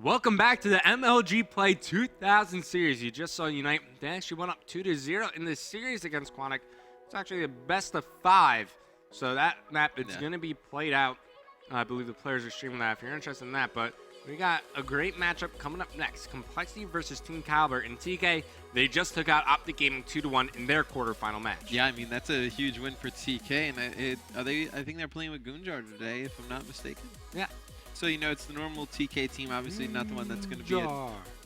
Welcome back to the MLG Play 2000 series. You just saw Unite. They actually went up 2-0 in this series against Quantic. It's actually the best of 5. So that map, it's going to be played out. I believe the players are streaming that if you're interested in that. But we got a great matchup coming up next. compLexity versus Team Kaliber. And TK, they just took out Optic Gaming 2-1 in their quarterfinal match. Yeah, I mean, that's a huge win for TK. And I think they're playing with Gunjar today, if I'm not mistaken. Yeah. So, you know, it's the normal TK team, obviously not the one that's going to be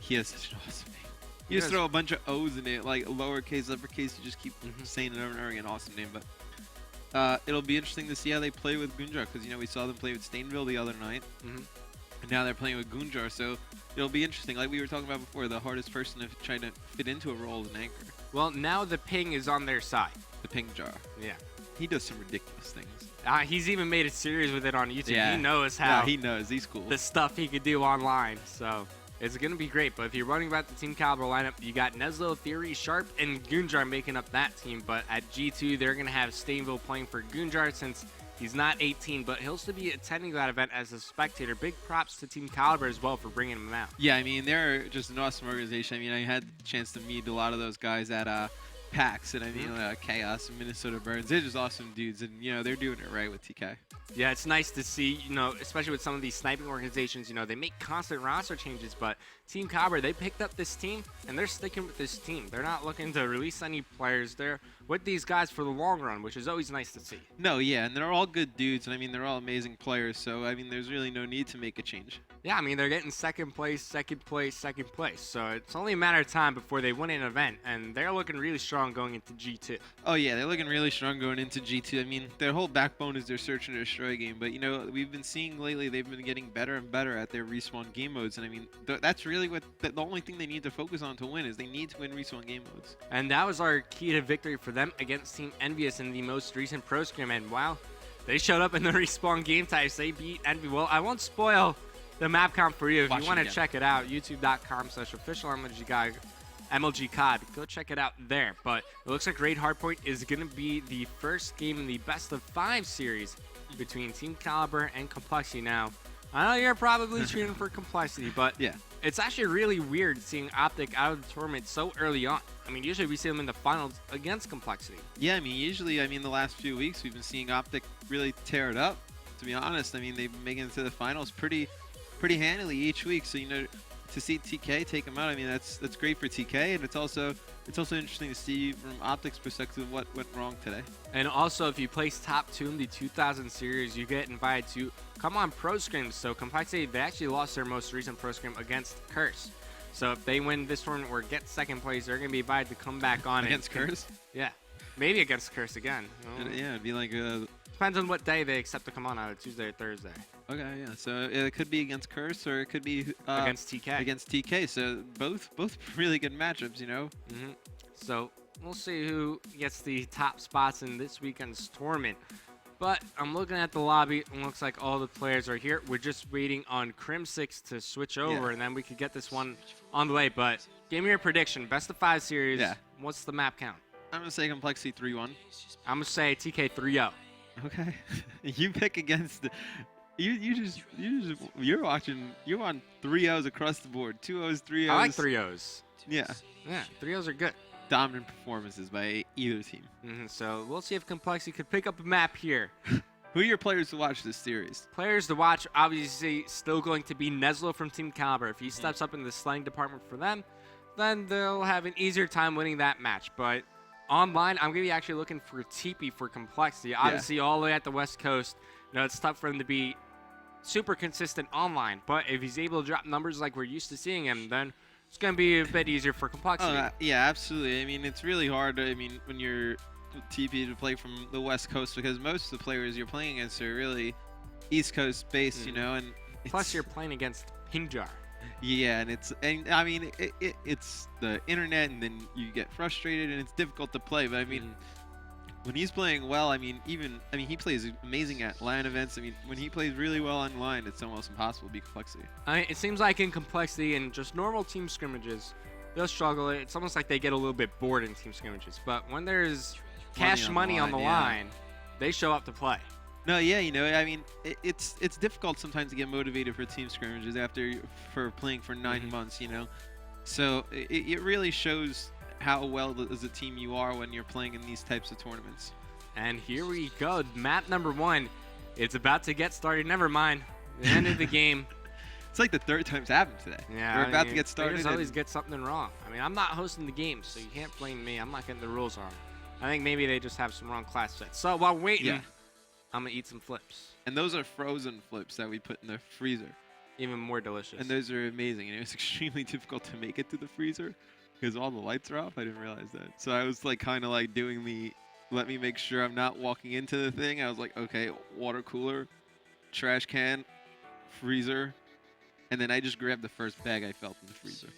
He has such an awesome name. You just throw a bunch of O's in it, like lowercase, uppercase, you just keep saying it over and over again. Awesome name. But it'll be interesting to see how they play with Gunjar, because, you know, we saw them play with Stainville the other night. And now they're playing with Gunjar, so it'll be interesting. Like we were talking about before, the hardest person to try to fit into a role is an anchor. Well, now the ping is on their side. The ping jar. Yeah. He does some ridiculous things. He's even made a series with it on YouTube. Yeah. He knows how. Yeah, he knows. He's cool. The stuff he could do online. So it's going to be great. But if you're running about the Team Kaliber lineup, you got Neslo, Theory, Sharp, and Gunjar making up that team. But at G2, they're going to have Stainville playing for Gunjar since he's not 18, but he'll still be attending that event as a spectator. Big props to Team Kaliber as well for bringing him out. Yeah, I mean, they're just an awesome organization. I mean, I had the chance to meet a lot of those guys at PAX, and I mean, Chaos and Minnesota Burns. They're just awesome dudes, and, you know, they're doing it right with TK. Yeah, it's nice to see, you know, especially with some of these sniping organizations, you know, they make constant roster changes, but Team Kaliber, they picked up this team, and they're sticking with this team. They're not looking to release any players. They're with these guys for the long run, which is always nice to see. No, yeah, and they're all good dudes, and I mean, they're all amazing players, so, I mean, there's really no need to make a change. Yeah, I mean, they're getting second place, so it's only a matter of time before they win an event, and they're looking really strong going into G2. Oh, yeah, they're looking really strong going into G2. I mean, their whole backbone is their search and destroy game, but, you know, we've been seeing lately they've been getting better and better at their respawn game modes, and I mean, that's really what the only thing they need to focus on to win is they need to win respawn game modes. And that was our key to victory for them against Team Envious in the most recent pro scrim, and wow, they showed up in the respawn game types. They beat Envy. Well, I won't spoil the map comp for you. If you want to check it out, youtube.com/official MLG COD. Go check it out there. But it looks like Raid Hardpoint is going to be the first game in the best of 5 series between Team Kaliber and compLexity. Now, I know you're probably cheering for compLexity, but yeah, it's actually really weird seeing Optic out of the tournament so early on. I mean, usually we see them in the finals against compLexity. Yeah, I mean, usually, I mean, the last few weeks we've been seeing Optic really tear it up. To be honest, I mean, they've been making it to the finals pretty handily each week. So, you know, to see TK take them out, I mean, that's great for TK, and it's also interesting to see from Optic's perspective what went wrong today. And also, if you place top 2 in the 2000 series, you get invited to come on pro scrims. So compLexity, they actually lost their most recent pro scrim against Curse. So if they win this tournament or get second place, they're going to be invited to come back on against Curse. Yeah, maybe against Curse again. Yeah, it'd be like depends on what day they accept to come on, either Tuesday or Thursday. Okay, yeah. So it could be against Curse or it could be against TK. Against TK. So both really good matchups, you know. So we'll see who gets the top spots in this weekend's tournament. But I'm looking at the lobby. It looks like all the players are here. We're just waiting on Crim6 to switch over, and then we could get this one on the way. But give me your prediction. Best of 5 series. Yeah. What's the map count? I'm gonna say compLexity 3-1. I'm gonna say TK 3-0. Okay. You pick against the, you're on 3-0s across the board. 2-0s, 3-0s. I like 3-0s. Yeah. Yeah, 3-0s are good. Dominant performances by either team. So we'll see if compLexity could pick up a map here. Who are your players to watch this series? Players to watch, obviously, still going to be Neslo from Team Kaliber. If he steps up in the slang department for them, then they'll have an easier time winning that match. But online, I'm going to be actually looking for TP for compLexity. Obviously, all the way at the West Coast, you know, it's tough for him to be super consistent online. But if he's able to drop numbers like we're used to seeing him, then it's going to be a bit easier for compLexity. Oh, yeah, absolutely. I mean, it's really hard, I mean, when you're TP to play from the West Coast, because most of the players you're playing against are really East Coast based, you know. And plus, you're playing against Pingjar. Yeah, and I mean, it's the internet, and then you get frustrated, and it's difficult to play. But I mean, when he's playing well, I mean, he plays amazing at LAN events. I mean, when he plays really well online, it's almost impossible to beat compLexity. It seems like in compLexity and just normal team scrimmages, they'll struggle. It's almost like they get a little bit bored in team scrimmages. But when there's cash money on the line, they show up to play. No, yeah, you know, I mean, it's difficult sometimes to get motivated for team scrimmages for playing for 9 months, you know. So it really shows how well as a team you are when you're playing in these types of tournaments. And here we go, map number 1. It's about to get started. Never mind, the end of the game. It's like the 3rd time it's happened today. Yeah, we're about to get started. Players always get something wrong. I mean, I'm not hosting the game, so you can't blame me. I'm not getting the rules wrong. I think maybe they just have some wrong class sets. So while waiting, I'm gonna eat some flips. And those are frozen flips that we put in the freezer. Even more delicious. And those are amazing. And it was extremely difficult to make it to the freezer because all the lights are off. I didn't realize that. So I was like kind of like doing the, let me make sure I'm not walking into the thing. I was like, okay, water cooler, trash can, freezer. And then I just grabbed the first bag I felt in the freezer.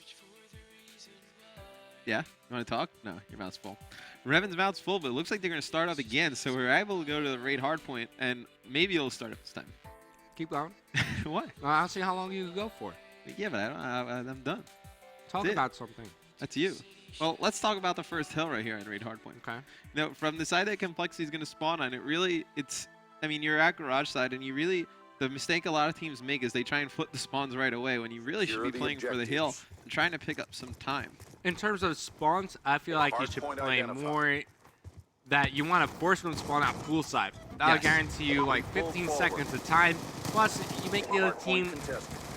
Yeah? You want to talk? No, your mouth's full. Revan's mouth's full, but it looks like they're going to start up again. So we're able to go to the raid hardpoint, and maybe it'll start up this time. Keep going. What? I'll see how long you can go for. Yeah, but I'm done. Talk about something. That's you. Well, let's talk about the first hill right here on raid hardpoint. Okay. Now, from the side that compLexity is going to spawn on, I mean, you're at garage side, and you really... The mistake a lot of teams make is they try and flip the spawns right away when you really should be playing for the hill and trying to pick up some time. In terms of spawns, I feel like you should play more that you want to force them to spawn out poolside. That'll guarantee you like 15 seconds of time. Plus, you make the other team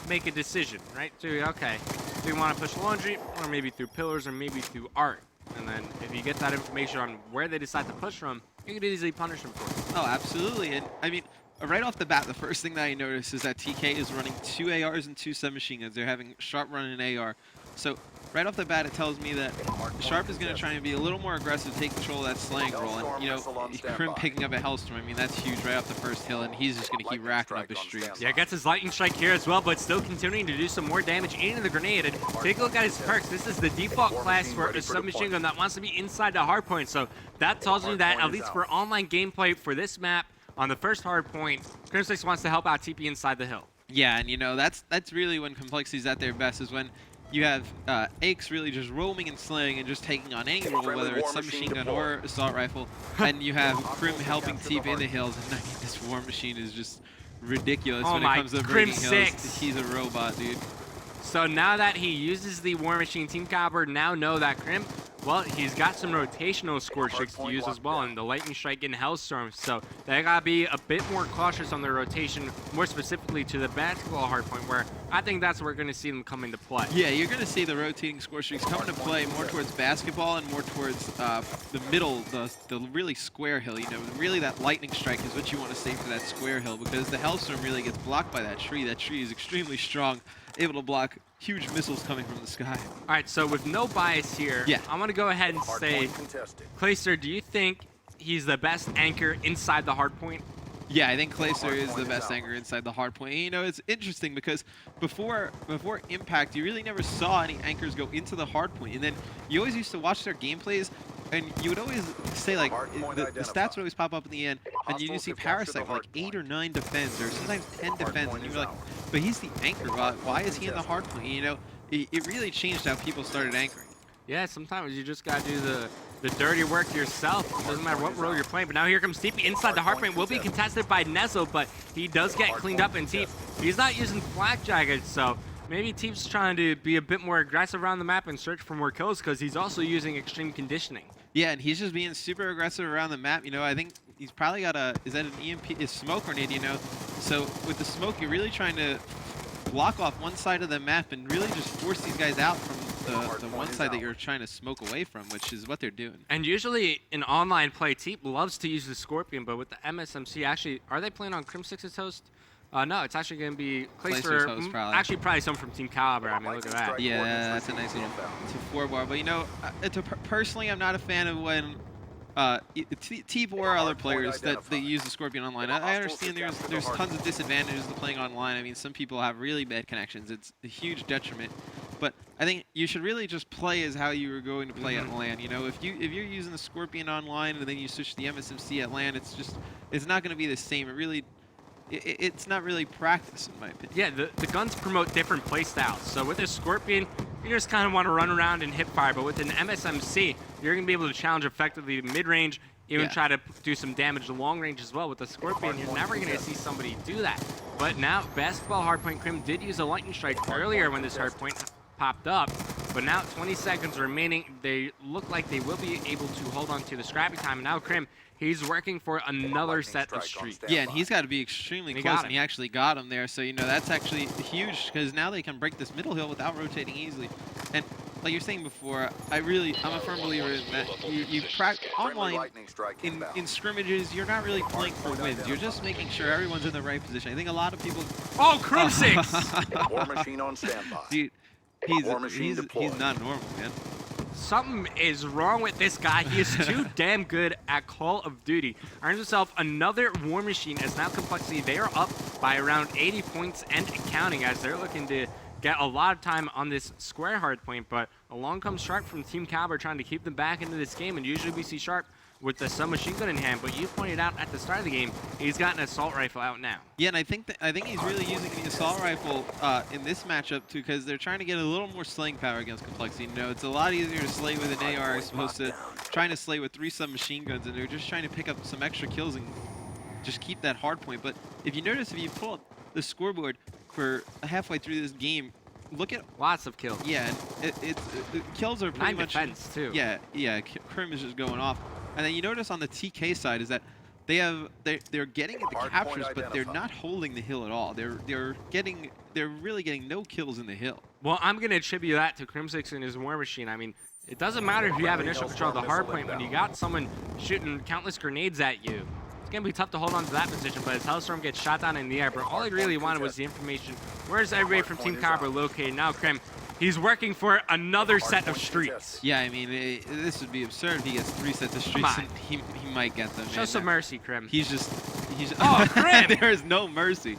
make a decision, right? So, okay, do you want to push laundry or maybe through pillars or maybe through art? And then if you get that information on where they decide to push from, you can easily punish them for it. Oh, absolutely. And I mean, right off the bat, the first thing that I noticed is that TK is running 2 ARs and 2 submachine guns. They're having Sharp run an AR. So right off the bat, it tells me that Sharp is going to try and be a little more aggressive, take control of that slaying role. And, you know, Crim picking up a Hellstorm, I mean, that's huge right off the first hill, and he's just going to keep racking up his streaks. Yeah, gets his Lightning Strike here as well, but still continuing to do some more damage into the grenade. And take a look at his perks. This is the default class for a submachine gun that wants to be inside the hardpoint. So that tells me that, at least for online gameplay for this map, on the first hard point, compLexity wants to help out TP inside the hill. Yeah, and you know, that's really when compLexity's at their best, is when you have Aches really just roaming and slaying and just taking on any role, whether it's submachine gun or assault rifle, and you have Crim helping TP in the hills, and I mean, this War Machine is just ridiculous when it comes to breaking hills. He's a robot, dude. So now that he uses the War Machine, Team Kaliber now know that Crim, well, he's got some rotational score tricks to use as well, and the Lightning Strike and Hellstorm. So they gotta be a bit more cautious on their rotation, more specifically to the basketball hardpoint, where I think that's where we're gonna see them come into play. Yeah, you're gonna see the rotating score streaks come into play more towards basketball and more towards the middle, the really square hill. You know, really that Lightning Strike is what you want to save for that square hill, because the Hellstorm really gets blocked by that tree. That tree is extremely strong, able to block huge missiles coming from the sky. All right, so with no bias here, I'm going to go ahead and say, Kaliber, do you think he's the best anchor inside the hardpoint? Yeah, I think Kaliber is the best anchor inside the hardpoint. And, you know, it's interesting because before Impact, you really never saw any anchors go into the hardpoint. And then you always used to watch their gameplays, and you would always say, like, the stats would always pop up in the end, and you'd see Parasite like 8 or 9 defense, or sometimes 10 defense, and you're like, but he's the anchor. Why is he in the hardpoint? You know, it really changed how people started anchoring. Yeah, sometimes you just got to do the dirty work yourself. It doesn't matter what role you're playing. But now here comes TP inside the hardpoint. Will be contested by Nezo, but he does get cleaned up in Teep. He's not using flak jackets, so maybe Teep's trying to be a bit more aggressive around the map and search for more kills, because he's also using extreme conditioning. Yeah, and he's just being super aggressive around the map. You know, I think he's probably got is that an EMP, is smoke grenade, you know? So with the smoke, you're really trying to block off one side of the map and really just force these guys out from the one side that you're trying to smoke away from, which is what they're doing. And usually in online play, Teep loves to use the Scorpion, but with the MSMC, actually, are they playing on Crim6's host? No, it's actually going to be Kaliber's probably. Actually, probably someone from Team Kaliber. I mean, look at that. Yeah, that's a nice little 4-bar. But, you know, personally, I'm not a fan of when Teep or other players that use the Scorpion online. I understand there's tons of disadvantages to playing online. I mean, some people have really bad connections. It's a huge detriment. But I think you should really just play as how you were going to play at LAN. You know, if you're using the Scorpion online and then you switch to the MSMC at LAN, it's not going to be the same. It's not really practice, in my opinion. Yeah, the guns promote different play styles. So with a Scorpion, you just kind of want to run around and hip fire, but with an MSMC, you're going to be able to challenge effectively mid-range even try to do some damage long range as well with the Scorpion. You're never going to see somebody do that. But now, basketball hardpoint, Crim did use a lightning strike earlier when this hardpoint popped up. But now 20 seconds remaining. They look like they will be able to hold on to the scrappy time. And now Crim, he's working for another set of streaks. Yeah, and he's got to be extremely close, and he actually got him there. So, you know, that's actually huge because now they can break this middle hill without rotating easily. And like you're saying before, I'm a firm believer in that you practice online in scrimmages. You're not really playing for wins. You're just making sure everyone's in the right position. I think a lot of people. Oh, Crim 6! War machine on standby. Dude, he's not normal, man. Something is wrong with this guy. He is too damn good at Call of Duty. Earns himself another War Machine as now compLexity. They are up by around 80 points and counting as they're looking to get a lot of time on this square hardpoint. But along comes Sharp from Team Kaliber trying to keep them back into this game. And usually we see Sharp with the submachine gun in hand, but you pointed out at the start of the game, he's got an assault rifle out now. Yeah, and I think he's really using the assault rifle in this matchup too, because they're trying to get a little more slaying power against compLexity. You know, it's a lot easier to slay with an AR as opposed to trying to slay with 3 submachine guns, and they're just trying to pick up some extra kills and just keep that hard point. But if you notice, if you pull up the scoreboard for halfway through this game, look at lots of kills. Yeah, and the kills are pretty 9 much defense too. Yeah, Crim is just going off. And then you notice on the TK side is that they're getting the captures, but they're not holding the hill at all. They're really getting no kills in the hill. Well, I'm gonna attribute that to Crim6 and his War Machine. I mean, it doesn't matter if you have initial control of the hardpoint when you got someone shooting countless grenades at you. It's gonna be tough to hold on to that position, but as Hellstorm gets shot down in the air, but all he really wanted was the information. Where's everybody from Team Kaliber located? Now Crim, he's working for another set of streaks. Yeah, I mean, this would be absurd if he gets 3 sets of streaks, and he might get them. Show some mercy, Crim. He's oh, Crim! There is no mercy.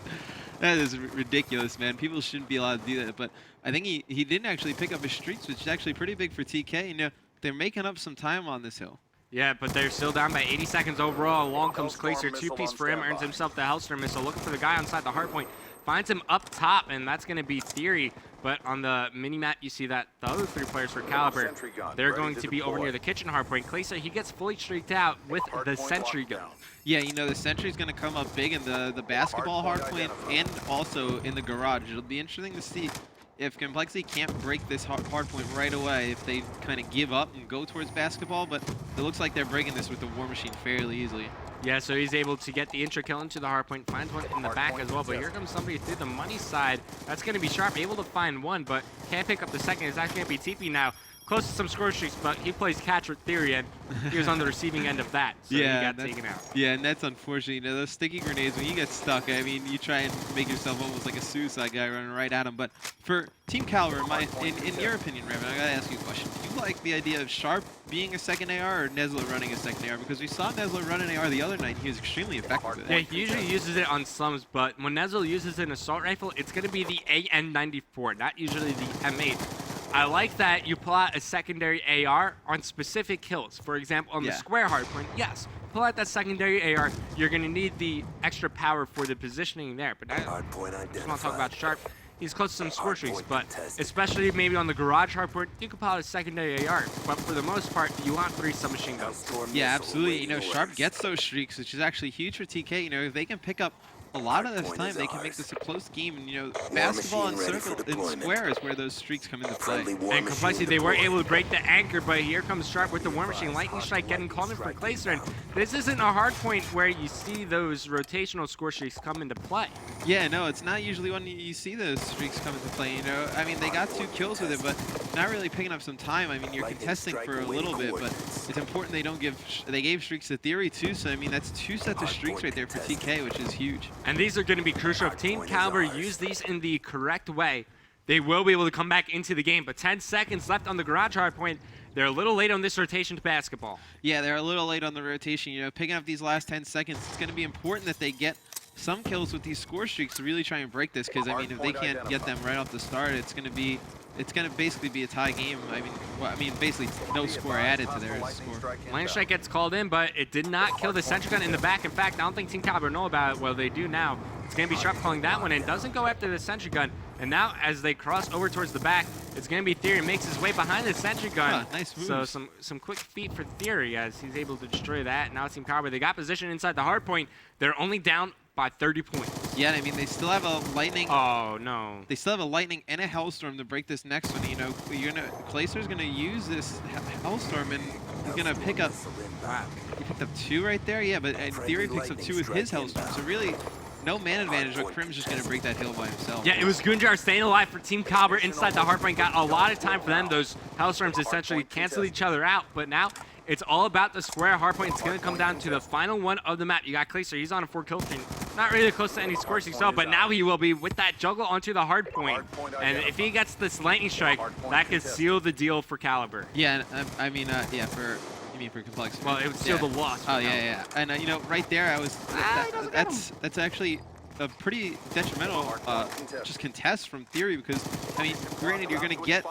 That is ridiculous, man. People shouldn't be allowed to do that, but I think he didn't actually pick up his streaks, which is actually pretty big for TK. You know, they're making up some time on this hill. Yeah, but they're still down by 80 seconds overall. Along comes Kaliber, 2-piece for him, earns himself the Hellstorm missile, looking for the guy inside the hardpoint. Finds him up top, and that's going to be Theory. But on the mini-map, you see that the other 3 players for Kaliber, they're going to be over near the kitchen hardpoint. Kaliber, he gets fully streaked out with the sentry gun. Yeah, you know, the sentry's going to come up big in the basketball hardpoint and also in the garage. It'll be interesting to see if compLexity can't break this hardpoint right away, if they kind of give up and go towards basketball. But it looks like they're breaking this with the War Machine fairly easily. Yeah, so he's able to get the intro kill into the hardpoint, finds one in the back as well, but here comes somebody through the money side. That's going to be Sharp, able to find one, but can't pick up the second. It's actually going to be TP now. Close to some score streaks, but he plays catch with Theory, and he was on the receiving end of that, so yeah, he got taken out. Yeah, and that's unfortunate. You know, those sticky grenades, when you get stuck, I mean, you try and make yourself almost like a suicide guy running right at him. But for Team Kaliber, in your opinion, Raven, I got to ask you a question. Do you like the idea of Sharp being a second AR or Nezla running a second AR? Because we saw Nezla run an AR the other night, and he was extremely effective with it. Yeah, he usually uses it on slums, but when Nezla uses an assault rifle, it's going to be the AN-94, not usually the M8. I like that you pull out a secondary AR on specific kills. For example, on the square hardpoint, yes, pull out that secondary AR. You're going to need the extra power for the positioning there. But I just want to talk about Sharp. He's close to some score streaks, but especially maybe on the garage hardpoint, you can pull out a secondary AR. But for the most part, you want 3 submachine guns. Yeah, absolutely. You know, Sharp gets those streaks, which is actually huge for TK. You know, if they can pick up a lot of this time, they can make this a close game. And, you know, basketball and circle and square is where those streaks come into play. And compLexity, they were able to break the anchor, but here comes Sharp with the War Machine. Lightning Strike getting called in for Kaliber. And this isn't a hard point where you see those rotational score streaks come into play. Yeah, no, it's not usually when you see those streaks come into play, you know. I mean, they got 2 kills with it, but not really picking up some time. I mean, you're contesting for a little bit, but it's important they don't give... They gave streaks to Theory, too, so, I mean, that's 2 sets of streaks right there for TK, which is huge. And these are going to be crucial. If Team Kaliber use these in the correct way, they will be able to come back into the game. But 10 seconds left on the garage hardpoint. They're a little late on this rotation to basketball. Yeah, they're a little late on the rotation. You know, picking up these last 10 seconds, it's going to be important that they get some kills with these score streaks to really try and break this. Because, I mean, if they can't get them right off the start, it's going to basically be a tie game. I mean, basically no score added to their score. Lightning Strike gets called in, but it did not kill the sentry gun in the back. In fact, I don't think Team Kaliber know about it. Well, they do now. It's going to be Sharp calling that one in. Doesn't go after the sentry gun. And now, as they cross over towards the back, It's going to be Theory. Makes his way behind the sentry gun. Nice moves. So some quick feet for Theory as he's able to destroy that. Now Team Kaliber, they got position inside the hard point. They're only down by 30 points. Yeah, I mean, they still have a lightning. Oh, no. They still have a lightning and a hellstorm to break this next one. You know, Kaliber's gonna use this hellstorm and he's gonna pick up. Wow. He picked up 2 right there. Yeah, but Theory picks up 2 with his hellstorm. So really, no man advantage. But Crim's just gonna break that hill by himself. Yeah, it was Gunjar staying alive for Team Kaliber inside the hardpoint. Got a lot of time for them. Those hellstorms essentially canceled each other out. But now it's all about the square hardpoint. It's going to come down to the final one of the map. You got Kaliber. He's on a 4-kill streak. Not really close to any scores himself, but now he will be with that juggle onto the hardpoint. And if he gets this lightning strike, that could seal the deal for Kaliber. Yeah, I mean, yeah, for. You mean for compLexity? Well, it would seal the loss. Oh yeah. And you know, right there, I was. That's actually a pretty detrimental just contest from Theory because I mean, granted, you're gonna get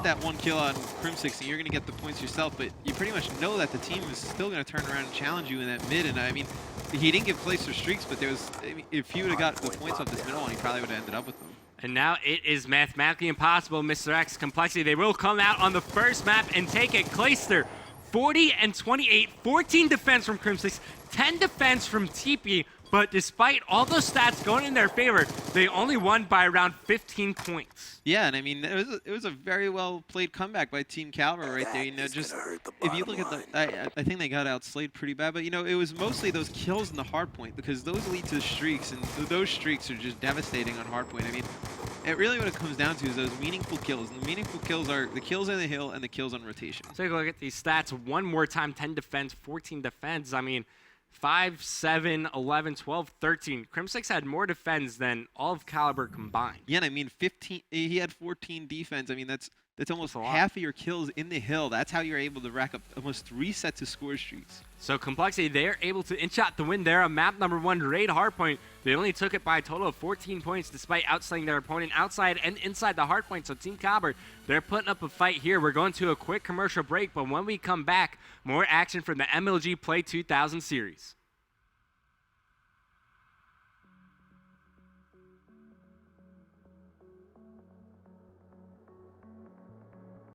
that 1 kill on Crim16, you're gonna get the points yourself, but you pretty much know that the team is still gonna turn around and challenge you in that mid. And I mean, he didn't give Kaliber streaks, but there was, I mean, if he would have got the points off this middle one, he probably would have ended up with them. And now it is mathematically impossible, Mr. X compLexity. They will come out on the first map and take it. Kaliber, 40 and 28, 14 defense from Crim6, 10 defense from TP. But despite all those stats going in their favor, they only won by around 15 points. Yeah, and I mean, it was a very well played comeback by Team Kaliber right there. You know, just if you look at the, I think they got outslayed pretty bad, but you know, it was mostly those kills in the hardpoint because those lead to streaks, and those streaks are just devastating on hardpoint. I mean, it really what it comes down to is those meaningful kills. And the meaningful kills are the kills on the hill and the kills on rotation. Take a look at these stats one more time: 10 defense, 14 defense. I mean, 5, 7, 11, 12, 13. Crim6 had more defense than all of Kaliber combined. Yeah, and I mean, 15. He had 14 defense. I mean, that's almost a half of your kills in the hill. That's how you're able to rack up almost 3 sets of score streaks. So compLexity, they're able to inch out the win there on map number 1, Raid Hardpoint. They only took it by a total of 14 points despite outslaying their opponent outside and inside the hardpoint. So Team Kaliber, they're putting up a fight here. We're going to a quick commercial break, but when we come back, more action from the MLG Play 2000 series.